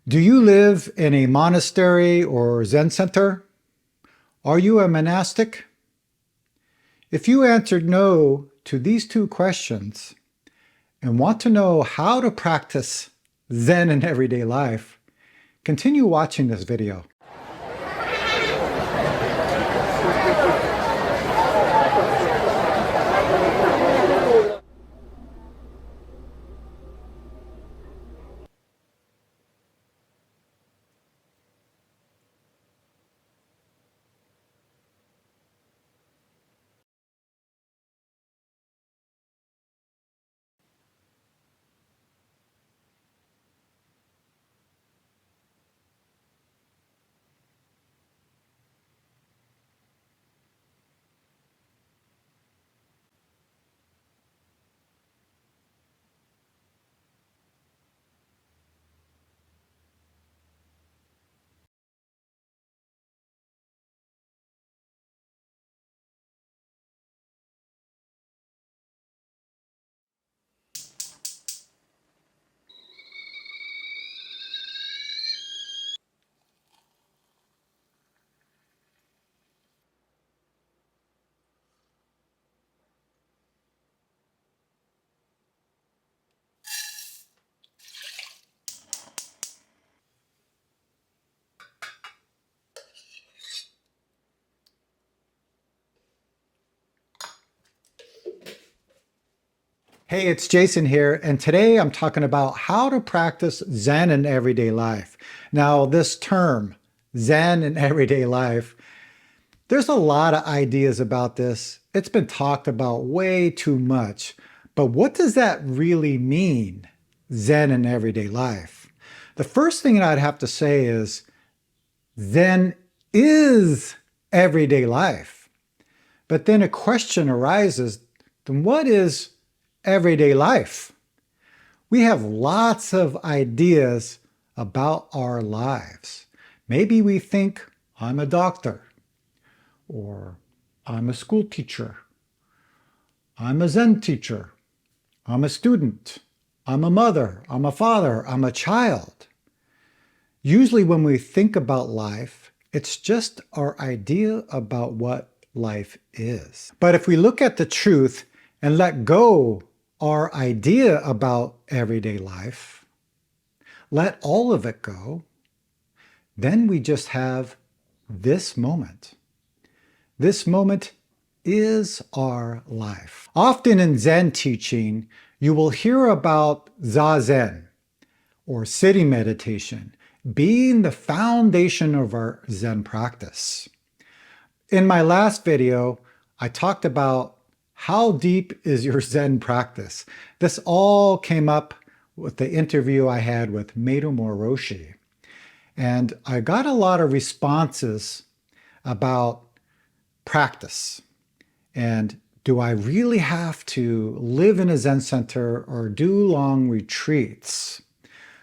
Do you live in a monastery or Zen center? Are you a monastic? If you answered no to these two questions and want to know how to practice Zen in everyday life, continue watching this video. Hey, it's Jason here, and today I'm talking about how to practice Zen in everyday life. Now, this term, Zen in everyday life, there's a lot of ideas about this. It's been talked about way too much. But what does that really mean, Zen in everyday life? The first thing I'd have to say is Zen is everyday life. But then a question arises, then what is everyday life? We have lots of ideas about our lives. Maybe we think, I'm a doctor, or I'm a school teacher, I'm a Zen teacher, I'm a student, I'm a mother, I'm a father, I'm a child. Usually when we think about life, it's just our idea about what life is. But if we look at the truth and let go our idea about everyday life, let all of it go, then we just have this moment. This moment is our life. Often in Zen teaching, you will hear about Zazen, or sitting meditation, being the foundation of our Zen practice. In my last video, I talked about how deep is your Zen practice? This all came up with the interview I had with Meito Moroshi. And I got a lot of responses about practice. And do I really have to live in a Zen center or do long retreats?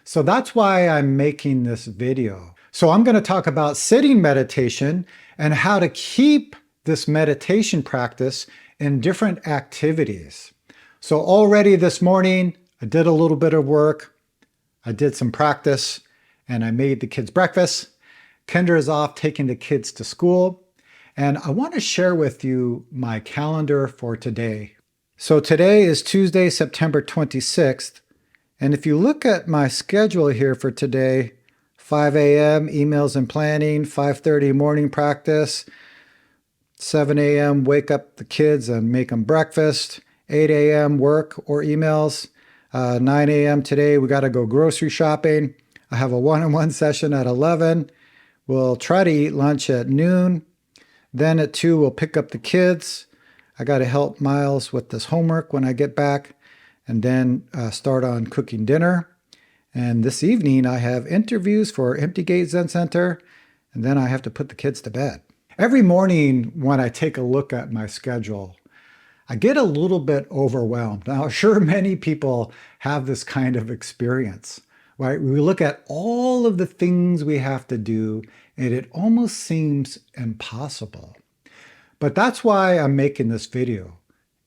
So that's why I'm making this video. So I'm going to talk about sitting meditation and how to keep this meditation practice in different activities. So already this morning, I did a little bit of work. I did some practice and I made the kids breakfast. Kendra is off taking the kids to school. And I want to share with you my calendar for today. So today is Tuesday, September 26th. And if you look at my schedule here for today, 5 a.m. emails and planning, 5:30 morning practice, 7 a.m. wake up the kids and make them breakfast, 8 a.m. work or emails, 9 a.m. today we got to go grocery shopping. I have a one-on-one session at 11. We'll try to eat lunch at noon. Then at 2 we'll pick up the kids. I got to help Miles with this homework when I get back, and then start on cooking dinner. And this evening I have interviews for Appreicate Zen Center, and then I have to put the kids to bed. Every morning when I take a look at my schedule, I get a little bit overwhelmed. Now, sure, many people have this kind of experience, right? We look at all of the things we have to do, and it almost seems impossible. But that's why I'm making this video.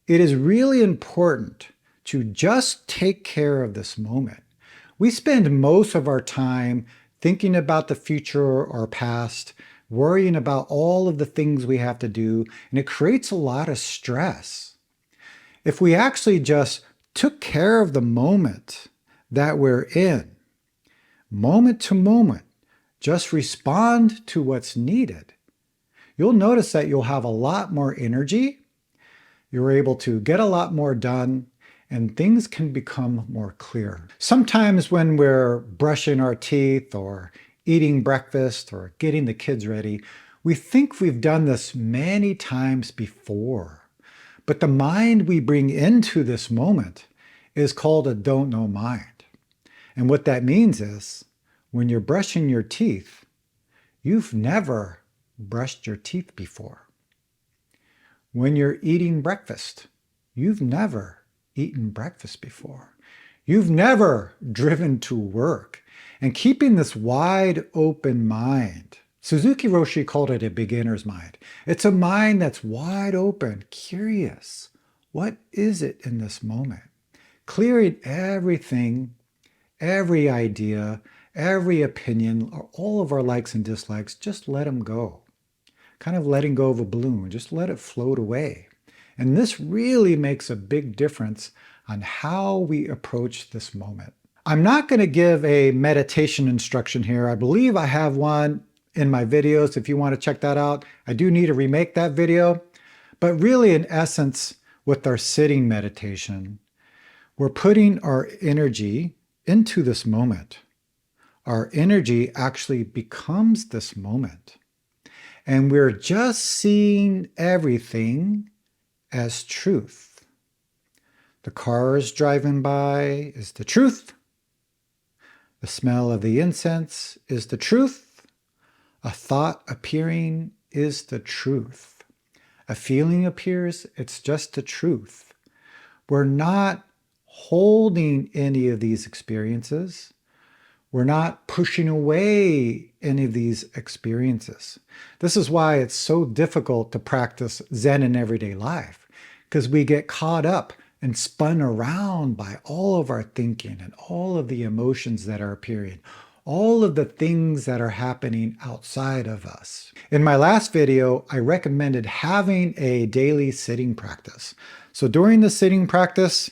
It is really important to just take care of this moment. We spend most of our time thinking about the future or past, worrying about all of the things we have to do, and it creates a lot of stress. If we actually just took care of the moment that we're in, moment to moment, just respond to what's needed, you'll notice that you'll have a lot more energy, you're able to get a lot more done, and things can become more clear. Sometimes when we're brushing our teeth or eating breakfast or getting the kids ready, we think we've done this many times before. But the mind we bring into this moment is called a don't know mind. And what that means is when you're brushing your teeth, you've never brushed your teeth before. When you're eating breakfast, you've never eaten breakfast before. You've never driven to work. And keeping this wide open mind, Suzuki Roshi called it a beginner's mind. It's a mind that's wide open, curious. What is it in this moment? Clearing everything, every idea, every opinion, or all of our likes and dislikes, just let them go. Kind of letting go of a balloon, just let it float away. And this really makes a big difference on how we approach this moment. I'm not going to give a meditation instruction here. I believe I have one in my videos if you want to check that out. I do need to remake that video. But really, in essence, with our sitting meditation, we're putting our energy into this moment. Our energy actually becomes this moment. And we're just seeing everything as truth. The cars driving by is the truth. The smell of the incense is the truth. A thought appearing is the truth. A feeling appears, it's just the truth. We're not holding any of these experiences. We're not pushing away any of these experiences. This is why it's so difficult to practice Zen in everyday life, because we get caught up and spun around by all of our thinking and all of the emotions that are appearing, all of the things that are happening outside of us. In my last video, I recommended having a daily sitting practice. So during the sitting practice,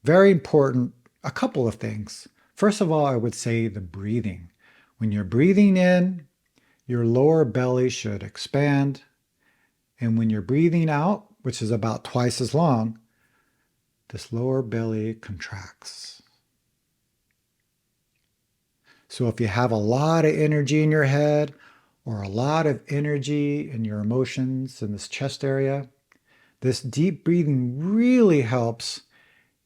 very important, a couple of things. First of all, I would say the breathing. When you're breathing in, your lower belly should expand. And when you're breathing out, which is about twice as long, this lower belly contracts. So if you have a lot of energy in your head or a lot of energy in your emotions in this chest area, this deep breathing really helps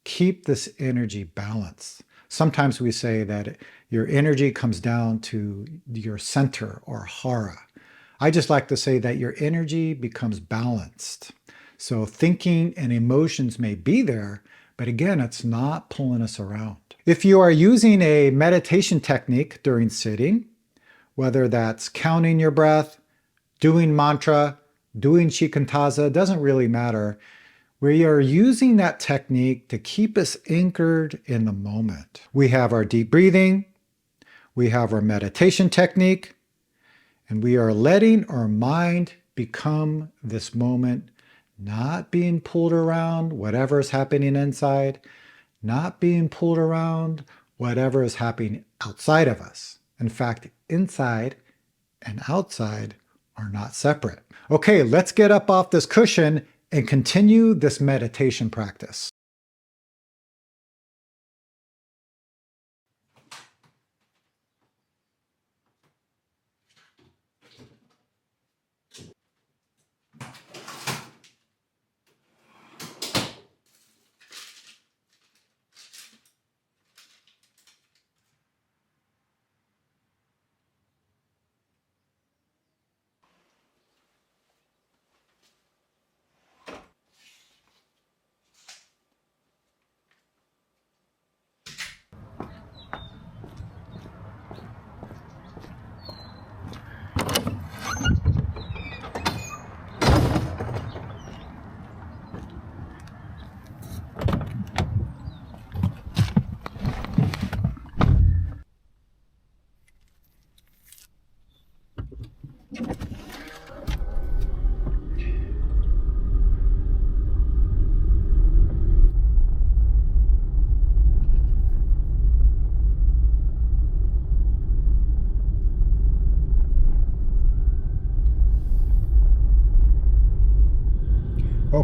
keep this energy balanced. Sometimes we say that your energy comes down to your center or hara. I just like to say that your energy becomes balanced. So thinking and emotions may be there, but again, it's not pulling us around. If you are using a meditation technique during sitting, whether that's counting your breath, doing mantra, doing shikantaza, doesn't really matter. We are using that technique to keep us anchored in the moment. We have our deep breathing, we have our meditation technique, and we are letting our mind become this moment, not being pulled around whatever is happening inside, not being pulled around whatever is happening outside of us. In fact, inside and outside are not separate. Okay, let's get up off this cushion and continue this meditation practice.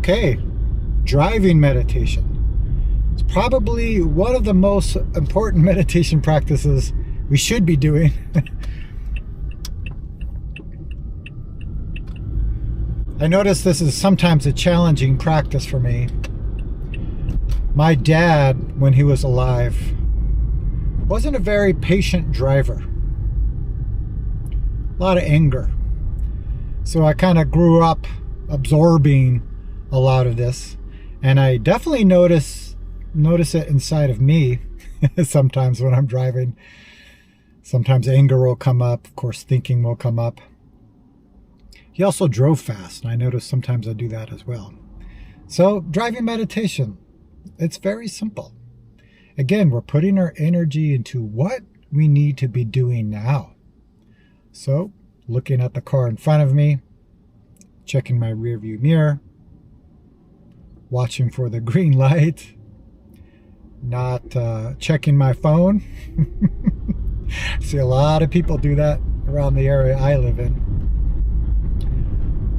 Okay, driving meditation. It's probably one of the most important meditation practices we should be doing. I notice this is sometimes a challenging practice for me. My dad, when he was alive, wasn't a very patient driver. A lot of anger. So I kind of grew up absorbing a lot of this, and I definitely notice it inside of me sometimes when I'm driving. Sometimes anger will come up, of course thinking will come up. He also drove fast, and I notice sometimes I do that as well. So driving meditation, it's very simple. Again, we're putting our energy into what we need to be doing now. So looking at the car in front of me, checking my rearview mirror, watching for the green light, not checking my phone. See a lot of people do that around the area I live in.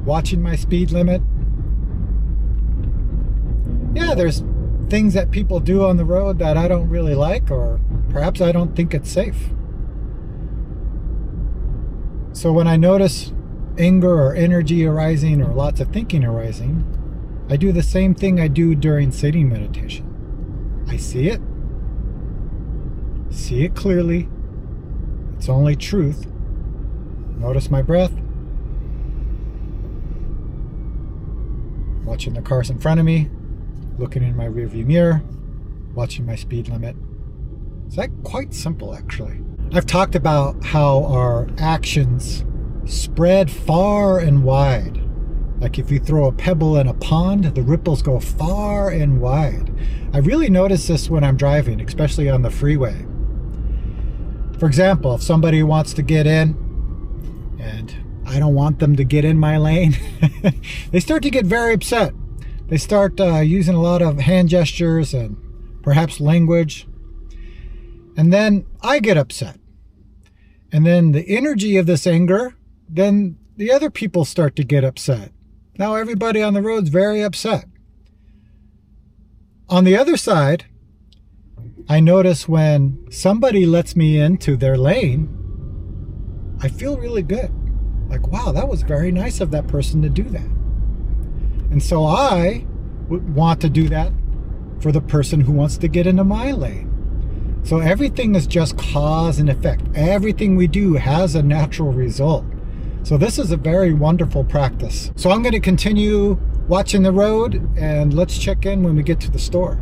Watching my speed limit. Yeah, there's things that people do on the road that I don't really like, or perhaps I don't think it's safe. So when I notice anger or energy arising or lots of thinking arising, I do the same thing I do during sitting meditation. I see it clearly. It's only truth. Notice my breath. Watching the cars in front of me, looking in my rearview mirror, watching my speed limit. It's like quite simple, actually. I've talked about how our actions spread far and wide. Like if you throw a pebble in a pond, the ripples go far and wide. I really notice this when I'm driving, especially on the freeway. For example, if somebody wants to get in and I don't want them to get in my lane, they start to get very upset. They start using a lot of hand gestures and perhaps language. And then I get upset. And then the energy of this anger, then the other people start to get upset. Now everybody on the road's very upset. On the other side, I notice when somebody lets me into their lane, I feel really good. Like, wow, that was very nice of that person to do that. And so I would want to do that for the person who wants to get into my lane. So everything is just cause and effect. Everything we do has a natural result. So this is a very wonderful practice. So I'm going to continue watching the road, and let's check in when we get to the store.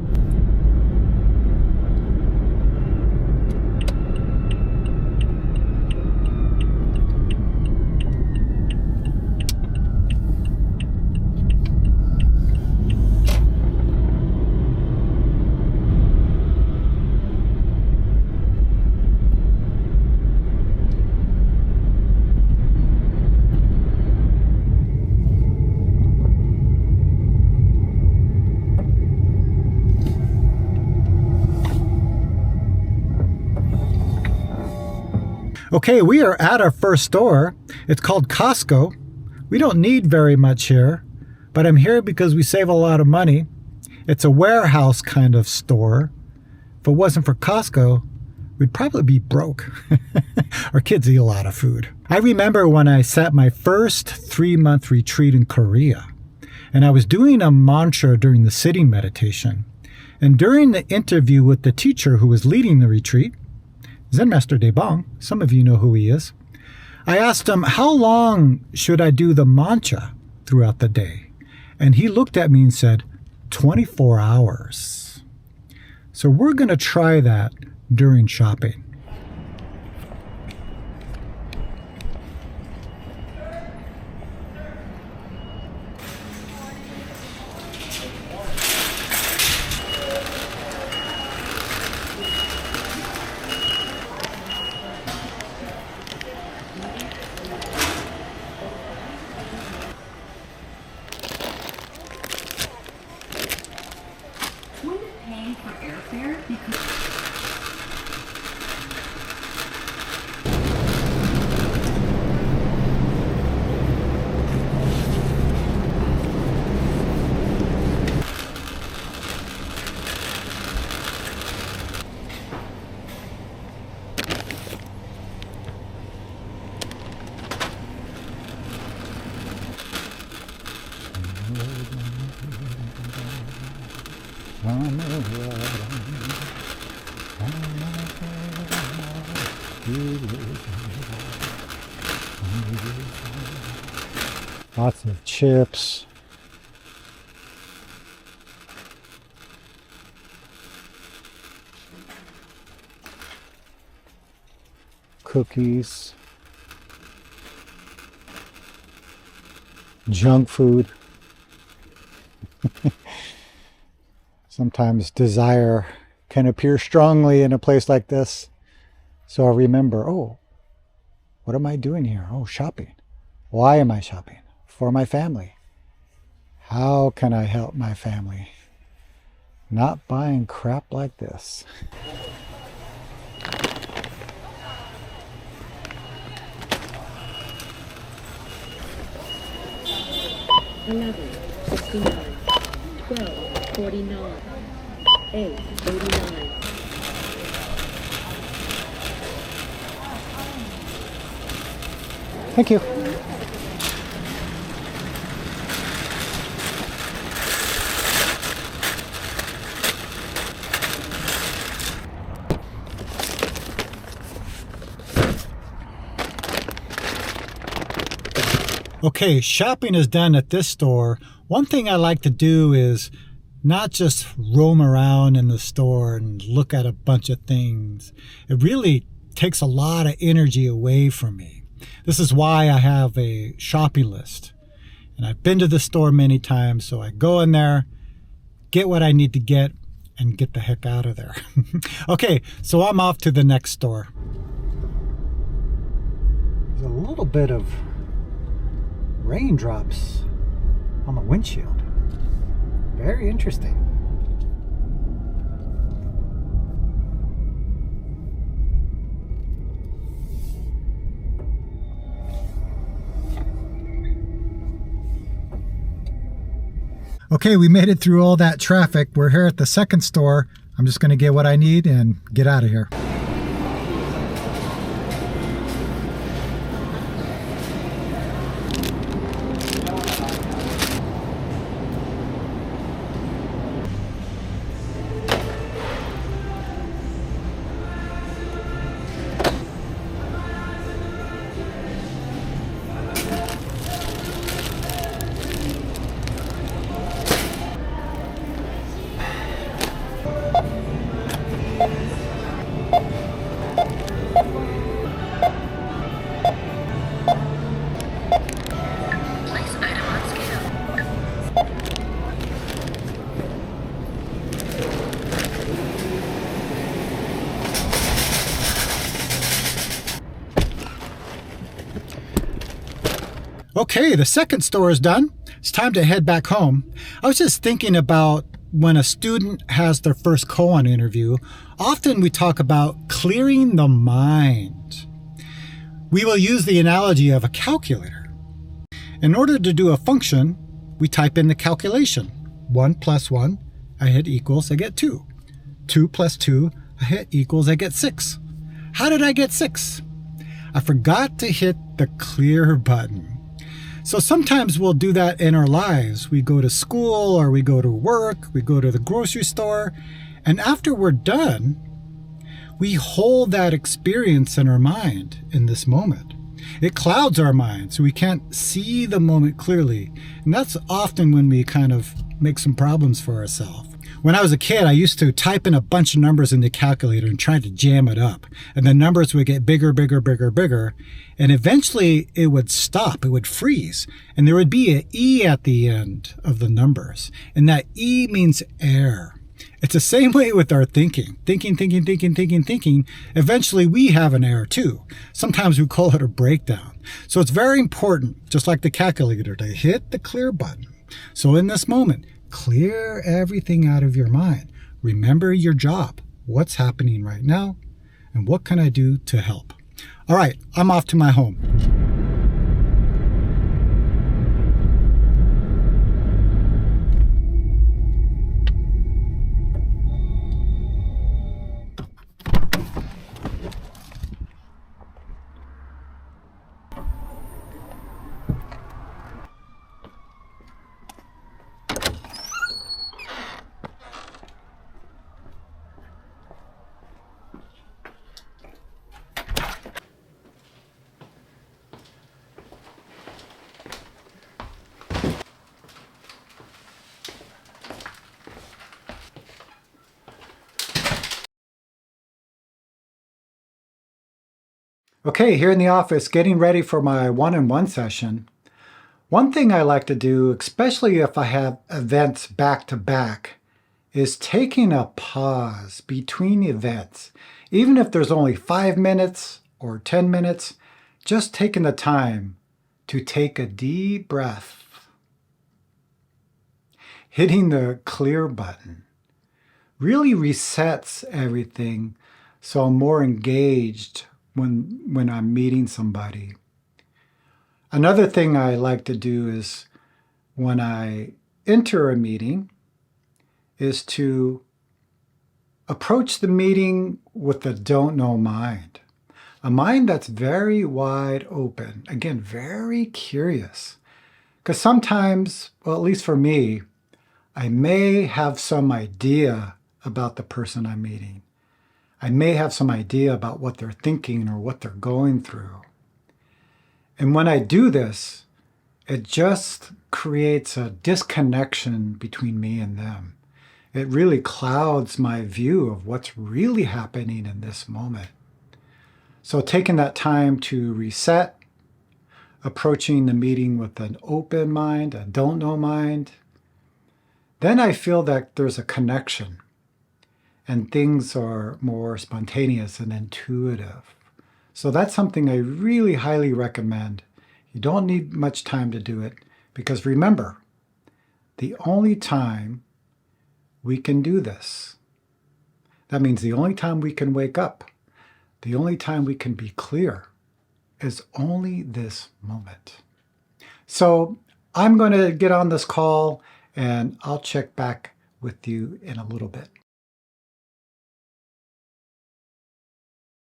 Okay, we are at our first store. It's called Costco. We don't need very much here, but I'm here because we save a lot of money. It's a warehouse kind of store. If it wasn't for Costco, we'd probably be broke. Our kids eat a lot of food. I remember when I sat my first 3-month retreat in Korea, and I was doing a mantra during the sitting meditation. And during the interview with the teacher who was leading the retreat, Zen Master Daebong, some of you know who he is, I asked him, how long should I do the mantra throughout the day? And he looked at me and said, 24 hours. So we're going to try that during shopping. Lots of chips. Cookies. Junk food. Sometimes desire can appear strongly in a place like this. So I remember, oh, what am I doing here? Oh, shopping. Why am I shopping? For my family. How can I help my family? Not buying crap like this. $11, $69, $12, $49, $8, $89. Thank you. Okay, shopping is done at this store. One thing I like to do is not just roam around in the store and look at a bunch of things. It really takes a lot of energy away from me. This is why I have a shopping list. And I've been to the store many times, so I go in there, get what I need to get, and get the heck out of there. Okay, so I'm off to the next store. There's a little bit of raindrops on the windshield. Very interesting. Okay, we made it through all that traffic. We're here at the second store. I'm just going to get what I need and get out of here. Okay, the second store is done. It's time to head back home. I was just thinking about when a student has their first koan interview, often we talk about clearing the mind. We will use the analogy of a calculator. In order to do a function, we type in the calculation. 1 plus 1, I hit equals, I get 2. 2 plus 2, I hit equals, I get 6. How did I get 6? I forgot to hit the clear button. So sometimes we'll do that in our lives. We go to school or we go to work, we go to the grocery store, and after we're done, we hold that experience in our mind in this moment. It clouds our mind, so we can't see the moment clearly. And that's often when we kind of make some problems for ourselves. When I was a kid, I used to type in a bunch of numbers in the calculator and try to jam it up. And the numbers would get bigger, bigger, bigger, bigger. And eventually it would stop, it would freeze. And there would be an E at the end of the numbers. And that E means error. It's the same way with our thinking. Thinking. Eventually we have an error too. Sometimes we call it a breakdown. So it's very important, just like the calculator, to hit the clear button. So in this moment, clear everything out of your mind. Remember your job. What's happening right now? And what can I do to help? All right, I'm off to my home. Okay, here in the office, getting ready for my one-on-one session. One thing I like to do, especially if I have events back to back, is taking a pause between events. Even if there's only 5 minutes or 10 minutes, just taking the time to take a deep breath. Hitting the clear button really resets everything so I'm more engaged when I'm meeting somebody. Another thing I like to do is when I enter a meeting is to approach the meeting with a don't know mind. A mind that's very wide open. Again, very curious. Because sometimes, well, at least for me, I may have some idea about the person I'm meeting. I may have some idea about what they're thinking or what they're going through. And when I do this, it just creates a disconnection between me and them. It really clouds my view of what's really happening in this moment. So taking that time to reset, approaching the meeting with an open mind, a don't know mind, then I feel that there's a connection and things are more spontaneous and intuitive. So that's something I really highly recommend. You don't need much time to do it because remember, the only time we can do this, that means the only time we can wake up, the only time we can be clear is only this moment. So I'm going to get on this call and I'll check back with you in a little bit.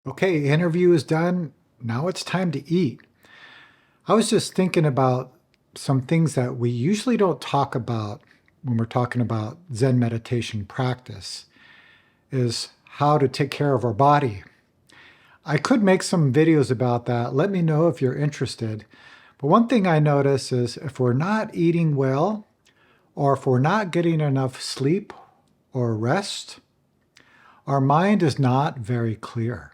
Okay, interview is done. Now it's time to eat. I was just thinking about some things that we usually don't talk about when we're talking about Zen meditation practice, is how to take care of our body. I could make some videos about that. Let me know if you're interested. But one thing I notice is if we're not eating well, or if we're not getting enough sleep or rest, our mind is not very clear.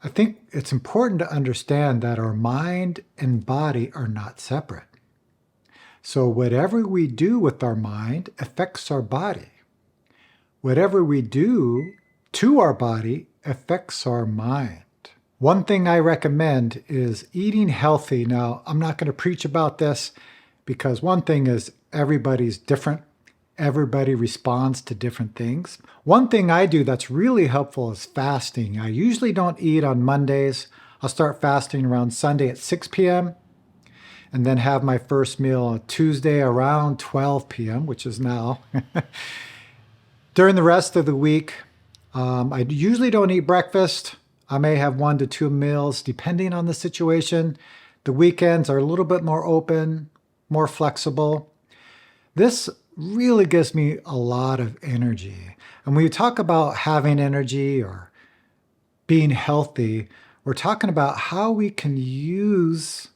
I think it's important to understand that our mind and body are not separate. So whatever we do with our mind affects our body. Whatever we do to our body affects our mind. One thing I recommend is eating healthy. Now, I'm not going to preach about this because one thing is everybody's different. Everybody responds to different things. One thing I do that's really helpful is fasting. I usually don't eat on Mondays. I'll start fasting around Sunday at 6 p.m. and then have my first meal on Tuesday around 12 p.m., which is now. During the rest of the week, I usually don't eat breakfast. I may have 1 to 2 meals depending on the situation. The weekends are a little bit more open, more flexible. This really gives me a lot of energy. And when we talk about having energy or being healthy, we're talking about how we can use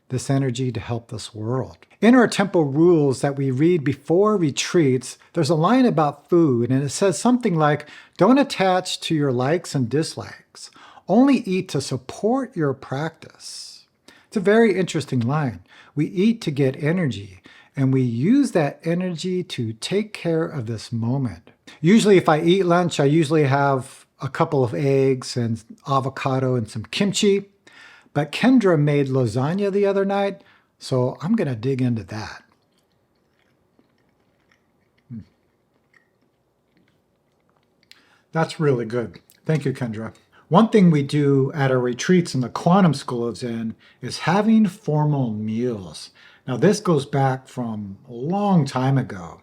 this energy to help this world. In our temple rules that we read before retreats, there's a line about food, and it says something like, don't attach to your likes and dislikes. Only eat to support your practice. It's a very interesting line. We eat to get energy, and we use that energy to take care of this moment. Usually if I eat lunch, I usually have a couple of eggs and avocado and some kimchi. But Kendra made lasagna the other night, so I'm going to dig into that. That's really good. Thank you, Kendra. One thing we do at our retreats in the Quantum School of Zen is having formal meals. Now, this goes back from a long time ago.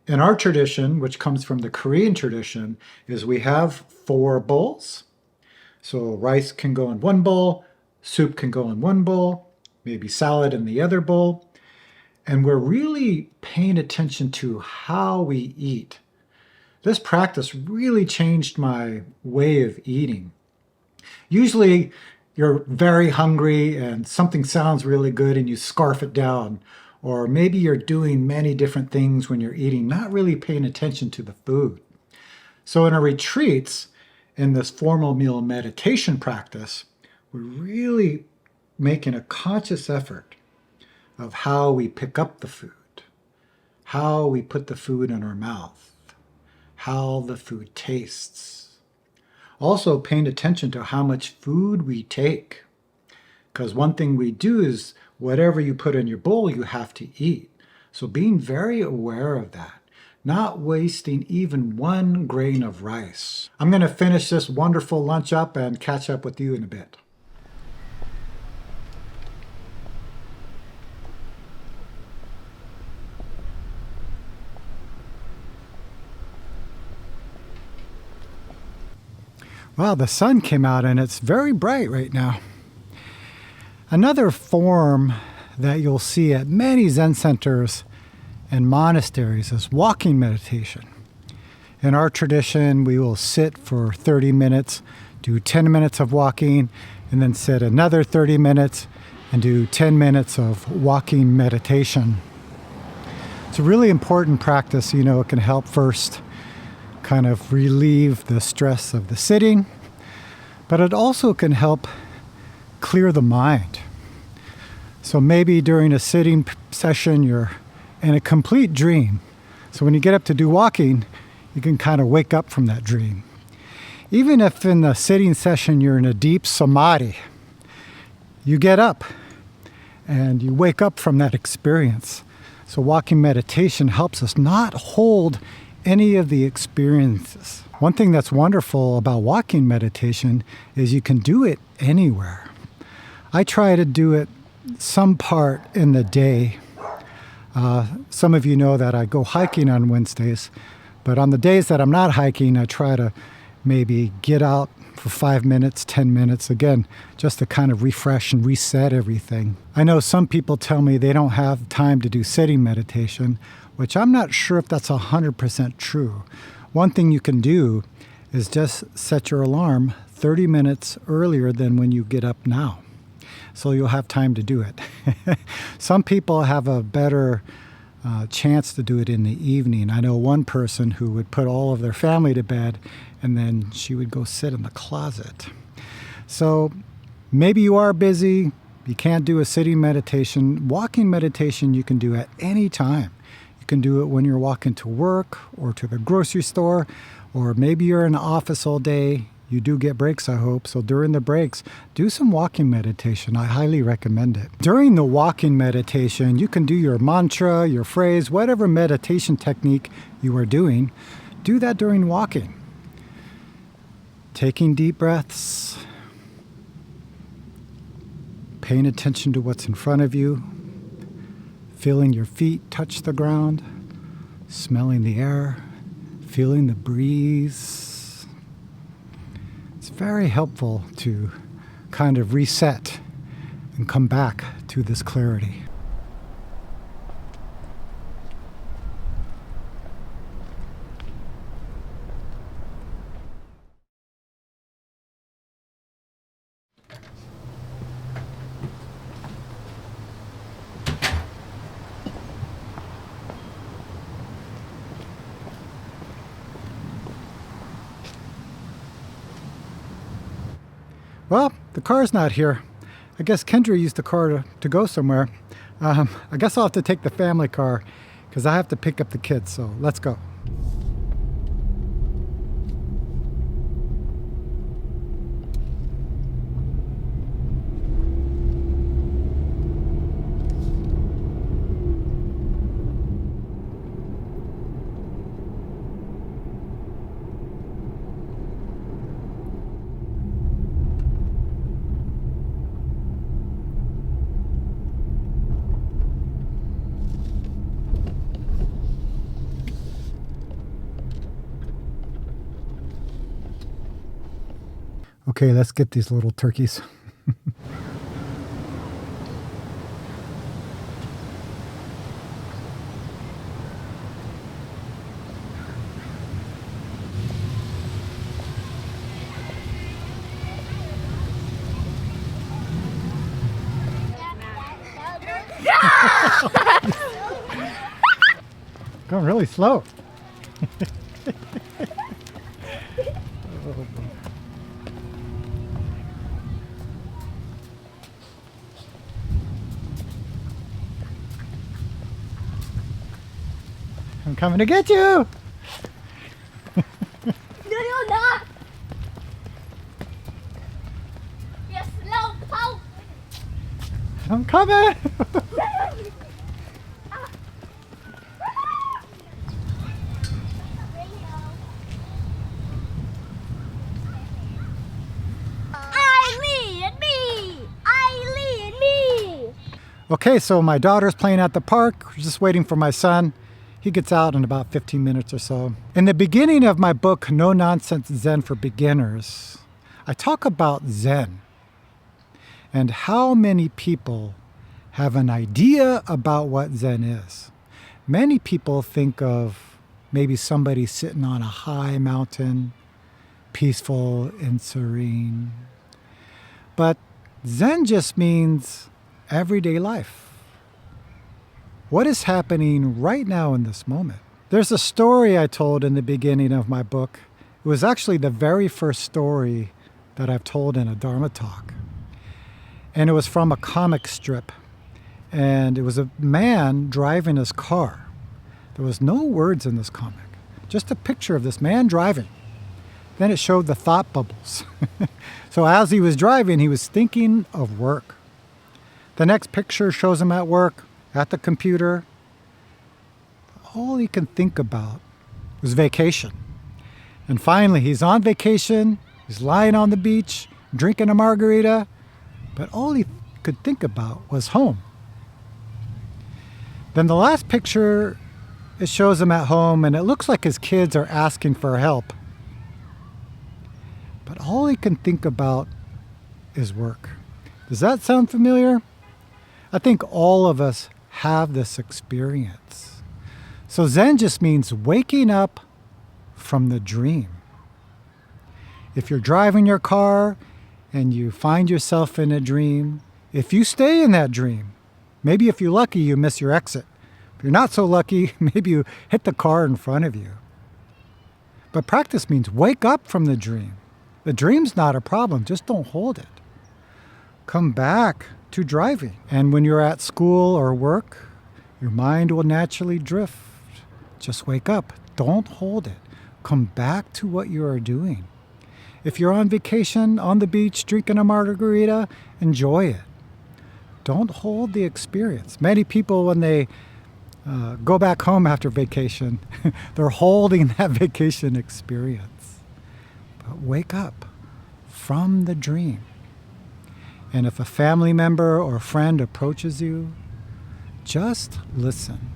In our tradition, which comes from the Korean tradition, is we have 4 bowls. So rice can go in one bowl, soup can go in one bowl, maybe salad in the other bowl. And we're really paying attention to how we eat. This practice really changed my way of eating. Usually you're very hungry and something sounds really good and you scarf it down. Or maybe you're doing many different things when you're eating, not really paying attention to the food. So in our retreats, in this formal meal meditation practice, we're really making a conscious effort of how we pick up the food, how we put the food in our mouth, how the food tastes. Also paying attention to how much food we take. Because one thing we do is whatever you put in your bowl, you have to eat. So being very aware of that, not wasting even one grain of rice. I'm going to finish this wonderful lunch up and catch up with you in a bit. Wow, the sun came out and it's very bright right now. Another form that you'll see at many Zen centers and monasteries is walking meditation. In our tradition, we will sit for 30 minutes, do 10 minutes of walking, and then sit another 30 minutes and do 10 minutes of walking meditation. It's a really important practice. You know, it can help first kind of relieve the stress of the sitting, but it also can help clear the mind. So maybe during a sitting session, you're in a complete dream. So when you get up to do walking, you can kind of wake up from that dream. Even if in the sitting session you're in a deep samadhi, you get up and you wake up from that experience. So walking meditation helps us not hold any of the experiences. One thing that's wonderful about walking meditation is you can do it anywhere. I try to do it some part in the day. Some of you know that I go hiking on Wednesdays, but on the days that I'm not hiking, I try to maybe get out for 5 minutes, 10 minutes, again, just to kind of refresh and reset everything. I know some people tell me they don't have time to do sitting meditation, which I'm not sure if that's 100% true. One thing you can do is just set your alarm 30 minutes earlier than when you get up now. So you'll have time to do it. Some people have a better chance to do it in the evening. I know one person who would put all of their family to bed and then she would go sit in the closet. So maybe you are busy, you can't do a sitting meditation. Walking meditation you can do at any time. You can do it when you're walking to work or to the grocery store, or maybe you're in the office all day. You do get breaks, I hope. So during the breaks, do some walking meditation. I highly recommend it. During the walking meditation, you can do your mantra, your phrase, whatever meditation technique you are doing. Do that during walking. Taking deep breaths, paying attention to what's in front of you, feeling your feet touch the ground, smelling the air, feeling the breeze. It's very helpful to kind of reset and come back to this clarity. Well, the car's not here. I guess Kendra used the car to go somewhere. I guess I'll have to take the family car because I have to pick up the kids, so let's go. Okay, let's get these little turkeys. Going really slow. I'm coming to get you. No, you're not. You're slow pulse. I'm coming. Okay, so my daughter's playing at the park. We're just waiting for my son. He gets out in about 15 minutes or so. In the beginning of my book, No Nonsense Zen for Beginners, I talk about Zen and how many people have an idea about what Zen is. Many people think of maybe somebody sitting on a high mountain, peaceful and serene. But Zen just means everyday life. What is happening right now in this moment? There's a story I told in the beginning of my book. It was actually the very first story that I've told in a Dharma talk. And it was from a comic strip. And it was a man driving his car. There was no words in this comic, just a picture of this man driving. Then it showed the thought bubbles. So as he was driving, he was thinking of work. The next picture shows him at work, at the computer. All he can think about was vacation. And finally, he's on vacation, he's lying on the beach, drinking a margarita, but all he could think about was home. Then the last picture, it shows him at home, and it looks like his kids are asking for help. But all he can think about is work. Does that sound familiar? I think all of us have this experience. So Zen just means waking up from the dream. If you're driving your car and you find yourself in a dream, if you stay in that dream, maybe if you're lucky, you miss your exit. If you're not so lucky, maybe you hit the car in front of you. But practice means wake up from the dream. The dream's not a problem, just don't hold it. Come back to driving. And when you're at school or work, your mind will naturally drift. Just wake up. Don't hold it. Come back to what you are doing. If you're on vacation, on the beach, drinking a margarita, enjoy it. Don't hold the experience. Many people, when they go back home after vacation, they're holding that vacation experience. But wake up from the dream. And if a family member or friend approaches you, just listen,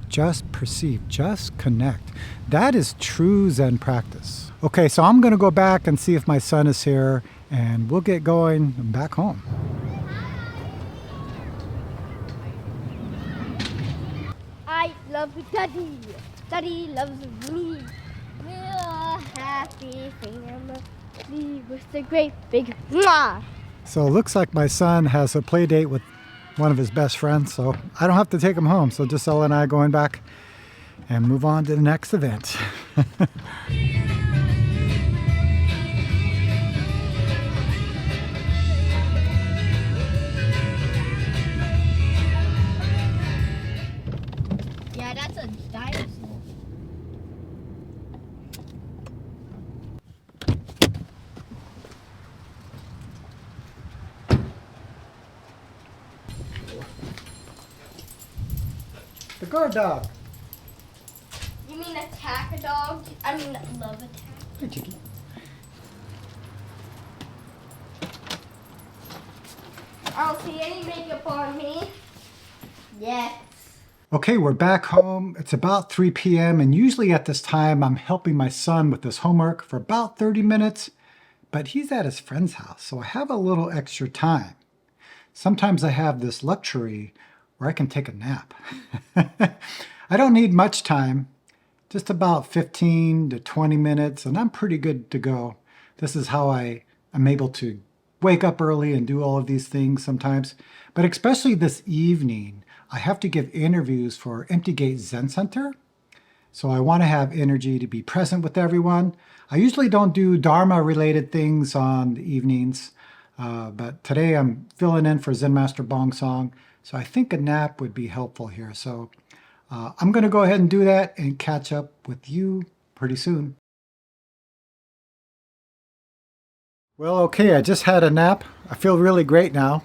just perceive, just connect. That is true Zen practice. Okay, so I'm going to go back and see if my son is here, and we'll get going back home. I love Daddy. Daddy loves me. We're a happy family with the great big mwah. So it looks like my son has a play date with one of his best friends, so I don't have to take him home. So just Ella and I going back and move on to the next event. Yeah, that's a dinosaur. The guard dog. You mean attack a dog? I mean love attack. Hey, Chicky. I don't see any makeup on me. Yes. Okay, we're back home. It's about 3 p.m. and usually at this time I'm helping my son with his homework for about 30 minutes, but he's at his friend's house, so I have a little extra time. Sometimes I have this luxury where I can take a nap. I don't need much time, just about 15 to 20 minutes, and I'm pretty good to go. This is how I am able to wake up early and do all of these things sometimes. But especially this evening, I have to give interviews for Empty Gate Zen Center. So I want to have energy to be present with everyone. I usually don't do Dharma-related things on the evenings, but today I'm filling in for Zen Master Bong Song. So I think a nap would be helpful here. So I'm going to go ahead and do that and catch up with you pretty soon. Well, okay, I just had a nap. I feel really great now.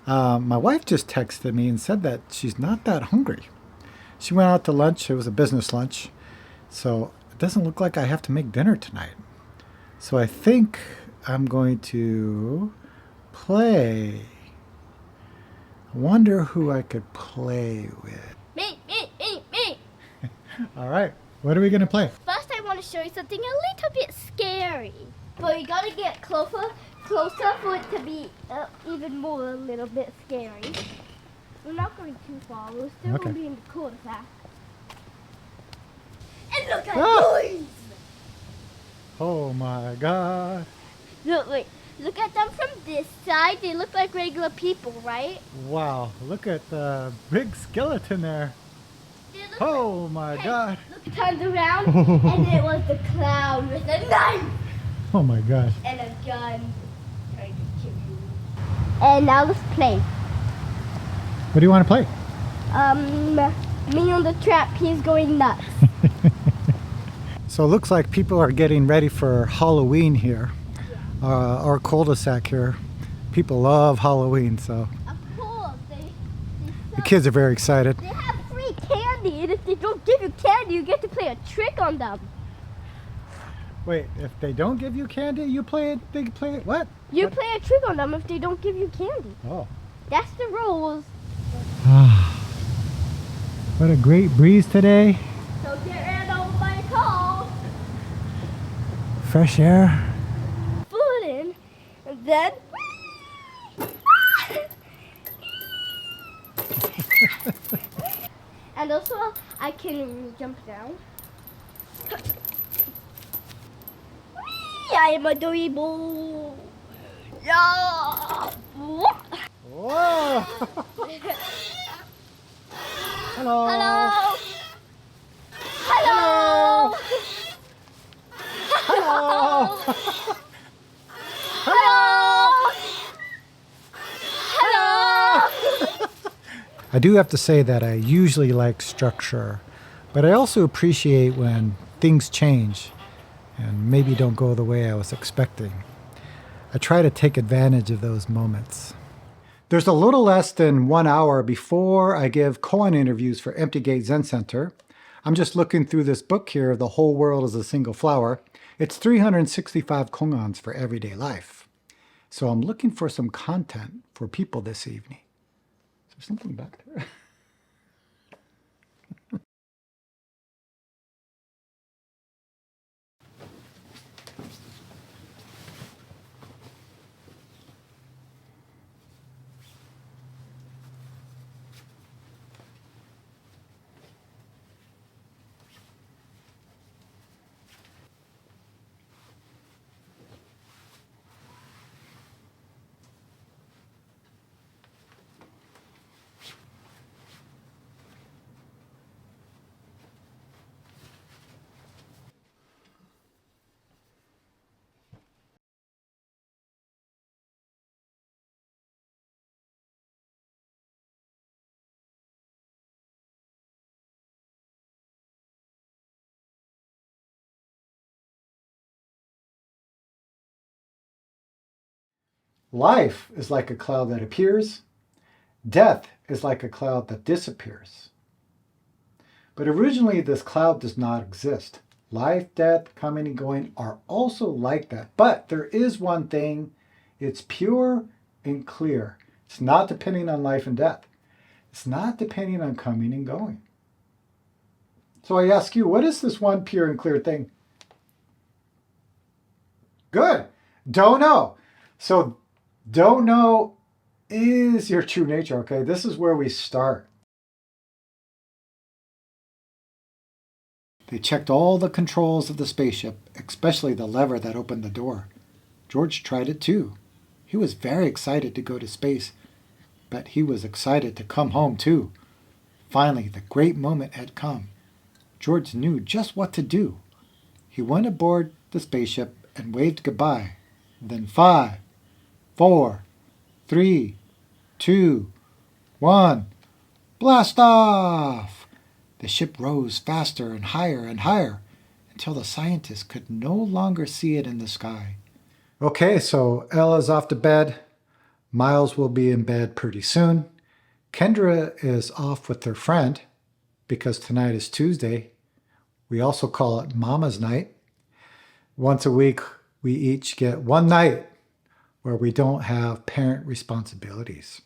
My wife just texted me and said that she's not that hungry. She went out to lunch. It was a business lunch. So it doesn't look like I have to make dinner tonight. So I think I'm going to play. I wonder who I could play with. Me. All right, what are we going to play? First, I want to show you something a little bit scary. But you gotta get closer for it to be even more a little bit scary. We're not going too far. We're still Okay. going to be in the cul-de-sac. And look at Ah! those! Oh my God. Look at them from this side. They look like regular people, right? Wow, look at the big skeleton there. They look Oh my like, God. Look, turned around, and it was the clown with a knife Oh my gosh. and a gun trying to kill you. And now let's play. What do you want to play? Me on the trap, he's going nuts. So it looks like people are getting ready for Halloween here. Our cul-de-sac here. People love Halloween, so Of course, the kids are very excited. they have free candy, and if they don't give you candy, you get to play a trick on them. Wait, if they don't give you candy, you play it, they play it, what? You What? play a trick on them if they don't give you candy. Oh. That's the rules. What a great breeze today. So get ran over by a car. Fresh air. Foot in, and then. And also, I can jump down. I am adorable. Yeah. Whoa! Hello. Hello. Hello. Hello. Hello. Hello. I do have to say that I usually like structure, but I also appreciate when things change and maybe don't go the way I was expecting. I try to take advantage of those moments. There's a little less than 1 hour before I give koan interviews for Appreicate Zen Center. I'm just looking through this book here, The Whole World is a Single Flower. It's 365 koans for everyday life. So I'm looking for some content for people this evening. Is there something back there? Life is like a cloud that appears. Death is like a cloud that disappears. But originally, this cloud does not exist. Life, death, coming and going are also like that. But there is one thing, it's pure and clear. It's not depending on life and death. It's not depending on coming and going. So I ask you, what is this one pure and clear thing? Good. Don't know. So don't know is your true nature, okay? This is where we start. They checked all the controls of the spaceship, especially the lever that opened the door. George tried it too. He was very excited to go to space, but he was excited to come home too. Finally, the great moment had come. George knew just what to do. He went aboard the spaceship and waved goodbye. Then 5, 4, 3, 2, 1, blast off! The ship rose faster and higher until the scientists could no longer see it in the sky. Okay, so Ella's off to bed. Miles will be in bed pretty soon. Kendra is off with her friend because tonight is Tuesday. We also call it Mama's Night. Once a week, we each get one night where we don't have parent responsibilities.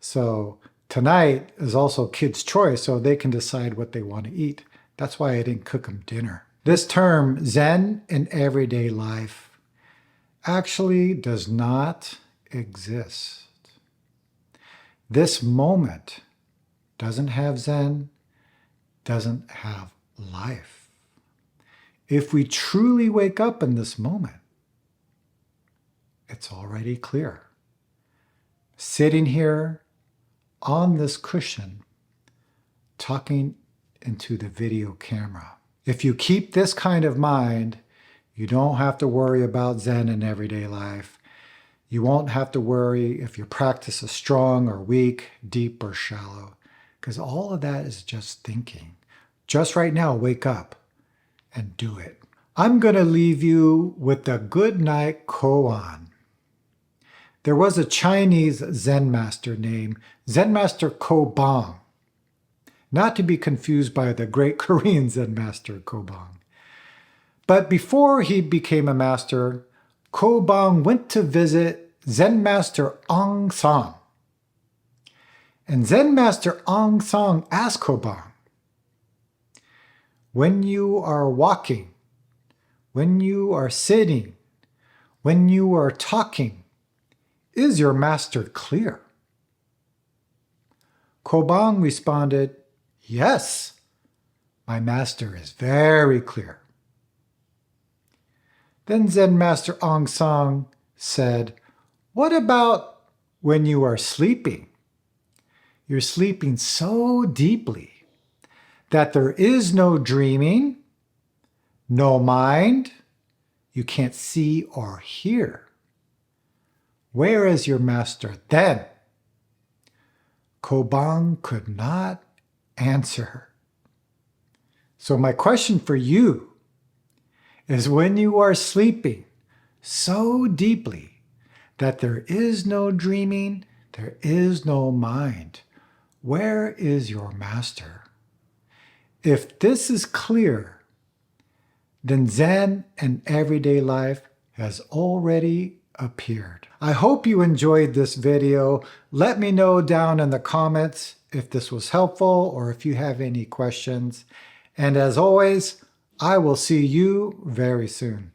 So tonight is also kids' choice, so they can decide what they want to eat. That's why I didn't cook them dinner. This term, Zen in everyday life, actually does not exist. This moment doesn't have Zen, doesn't have life. If we truly wake up in this moment, it's already clear. Sitting here on this cushion, talking into the video camera. If you keep this kind of mind, you don't have to worry about Zen in everyday life. You won't have to worry if your practice is strong or weak, deep or shallow, because all of that is just thinking. Just right now, wake up and do it. I'm going to leave you with the Goodnight koan. There was a Chinese Zen master named Zen Master Kobang, not to be confused by the great Korean Zen master Kobang. But before he became a master, Kobang went to visit Zen Master Aung San. And Zen Master Aung San asked Kobang, when you are walking, when you are sitting, when you are talking, is your master clear? Kobang responded, yes, my master is very clear. Then Zen Master Aung San said, what about when you are sleeping? You're sleeping so deeply that there is no dreaming, no mind, you can't see or hear. Where is your master then? Kobang could not answer. So my question for you is, when you are sleeping so deeply that there is no dreaming, there is no mind, where is your master? If this is clear, then Zen in everyday life has already appeared. I hope you enjoyed this video. Let me know down in the comments if this was helpful or if you have any questions. And as always, I will see you very soon.